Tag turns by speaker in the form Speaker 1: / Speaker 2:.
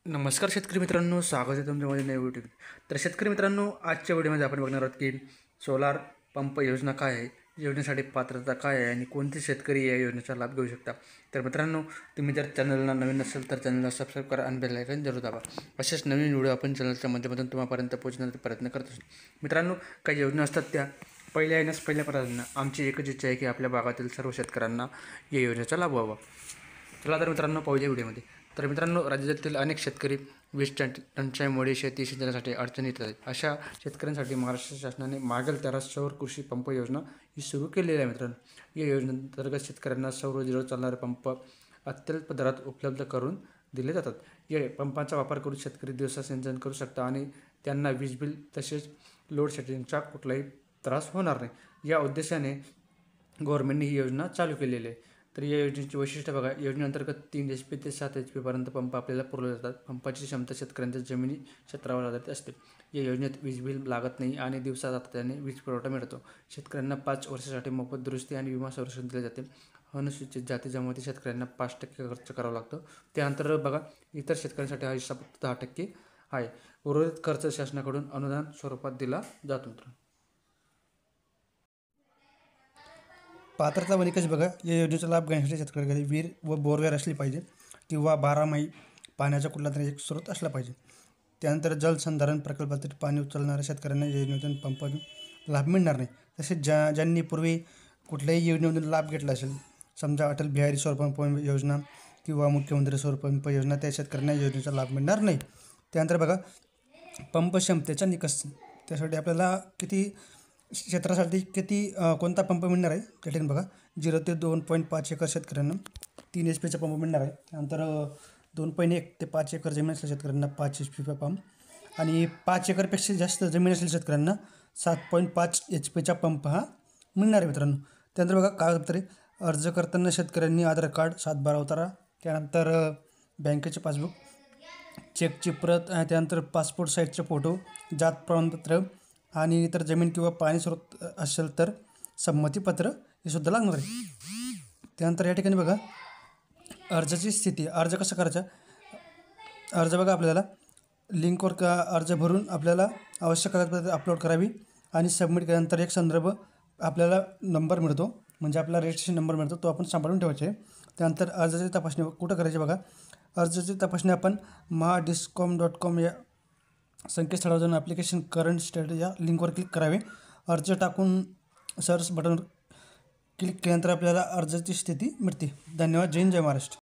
Speaker 1: नमस्कार शेतकरी मित्रांनो, स्वागत आहे तुमच्या माझ्या नवीन व्हिडिओ. तर शेतकरी मित्रांनो, आजच्या व्हिडिओमध्ये आपण बघणार आहोत की सोलार पंप योजना काय आहे, योजनेसाठी पात्रता काय आहे आणि कोणते शेतकरी या योजनेचा लाभ घेऊ शकता. तर मित्रांनो, तुम्ही जर चॅनलला नवीन असेल तर चॅनलला सबस्क्राईब करा आणि बेल आयकॉन जरूर दाबा. असेच नवीन व्हिडिओ आपण चॅनलच्या माध्यमातून तुम्हापर्यंत पोहोचण्याचा प्रयत्न करत असतो. मित्रांनो, काही योजना असतात त्या पहिल्या येण्यास पहिल्या प्राधान्य. आमची एकच इच्छा आहे की आपल्या भागातील सर्व शेतकऱ्यांना या योजनेचा लाभ व्हावा. चला तर मित्रांनो, पाहूया व्हिडिओमध्ये. तर मित्रांनो, राज्यातील अनेक शेतकरी वीज टंचाईमुळे शेती सिंचनासाठी अडचणीत आहेत. अशा शेतकऱ्यांसाठी महाराष्ट्र शासनाने मागील 13 सौर कृषी पंप योजना ही सुरू केलेली आहे. मित्रांनो, या योजनेअंतर्गत शेतकऱ्यांना सौर ऊर्जेवर चालणारे पंप अत्यल्प दरात उपलब्ध करून दिले जातात. या पंपांचा वापर करून शेतकरी दिवसा सिंचन करू शकतात आणि त्यांना वीज बिल तसेच लोड शेडिंगचा कुठलाही त्रास होणार नाही. या उद्देशाने गव्हर्नमेंटने ही योजना चालू केलेली आहे. तर या योजनेची वैशिष्ट्य बघा. योजनेअंतर्गत 3 HP ते 7 HP पर्यंत पंप आपल्याला पुरवले जातात. पंपाची क्षमता शेतकऱ्यांच्या जमिनी क्षेत्रावर आधारित असते. या योजनेत वीज बिल लागत नाही आणि दिवसा सातत्याने वीज पुरवठा मिळतो. शेतकऱ्यांना 5 वर्षासाठी मोफत दुरुस्ती आणि विमा संरक्षण दिले जाते. अनुसूचित जाती जमाती शेतकऱ्यांना 5% खर्च करावा लागतो. त्यानंतर बघा, इतर शेतकऱ्यांसाठी हा हिस्सा फक्त 10% आहे. उर्वरित खर्च शासनाकडून अनुदान स्वरूपात दिला जातो.
Speaker 2: पात्रता व निकष बघा. या योजनेचा लाभ घेण्यासाठी शेतकऱ्याकडे विहीर व बोरवेल असली पाहिजे किंवा 12 पाण्याचा कुठला तरी एक स्रोत असला पाहिजे. त्यानंतर जलसंधारण प्रकल्पातील पाणी उचलणाऱ्या शेतकऱ्यांना या योजनेतून पंपातून लाभ मिळणार नाही. तसेच ज्यांनी पूर्वी कुठल्याही योजनेमधून लाभ घेतला असेल, समजा अटल बिहारी सौर पंप योजना किंवा मुख्यमंत्री सौर पंप योजना, त्या शेतकऱ्यांना योजनेचा लाभ मिळणार नाही. त्यानंतर बघा, पंप क्षमतेचा निकष. त्यासाठी आपल्याला किती क्षेत्रासाठी कोणता पंप मिळणार आहे त्या ठिकाणी बघा. 0 ते 2.5 एकर शेतकऱ्यांना 3 HP पंप मिळणार आहे. त्यानंतर 2.1 ते 5 एकर जमीन असलेल्या शेतकऱ्यांना 5 HP पंप आणि 5 एकरपेक्षा जास्त जमीन असलेल्या शेतकऱ्यांना 7.5 HP पंप हा मिळणार आहे मित्रांनो. त्यानंतर बघा, कागदपत्रे. अर्ज करताना शेतकऱ्यांनी आधार कार्ड, 7/12 उतारा, त्यानंतर बँकेचे पासबुक, चेकची प्रत, त्यानंतर पासपोर्ट साईजचे फोटो, जात प्रमाणपत्र आणि इतर जमीन किंवा पाणी स्रोत असेल तर संमतीपत्र हे सुद्धा लागणार आहे. त्यानंतर या ठिकाणी बघा, अर्जाची स्थिती. अर्ज कसा करायचा. अर्ज बघा, आपल्याला लिंकवर अर्ज भरून आपल्याला आवश्यक कागदपत्रे अपलोड करावी आणि सबमिट केल्यानंतर एक संदर्भ आपल्याला नंबर मिळतो, म्हणजे आपला रजिस्ट्रेशन नंबर मिळतो, तो आपण सांभाळून ठेवायचे आहे. त्यानंतर अर्जाची तपासणी कुठं करायची बघा. अर्जाची तपासणी आपण mahadiscom.com या संकेतस्थळावर जाऊन ॲप्लिकेशन करंट स्टेटस या लिंकवर क्लिक करावे. अर्ज टाकून सर्च बटनवर क्लिक केल्यानंतर आपल्याला अर्जाची स्थिती मिळते. धन्यवाद. जय हिंद, जय महाराष्ट्र.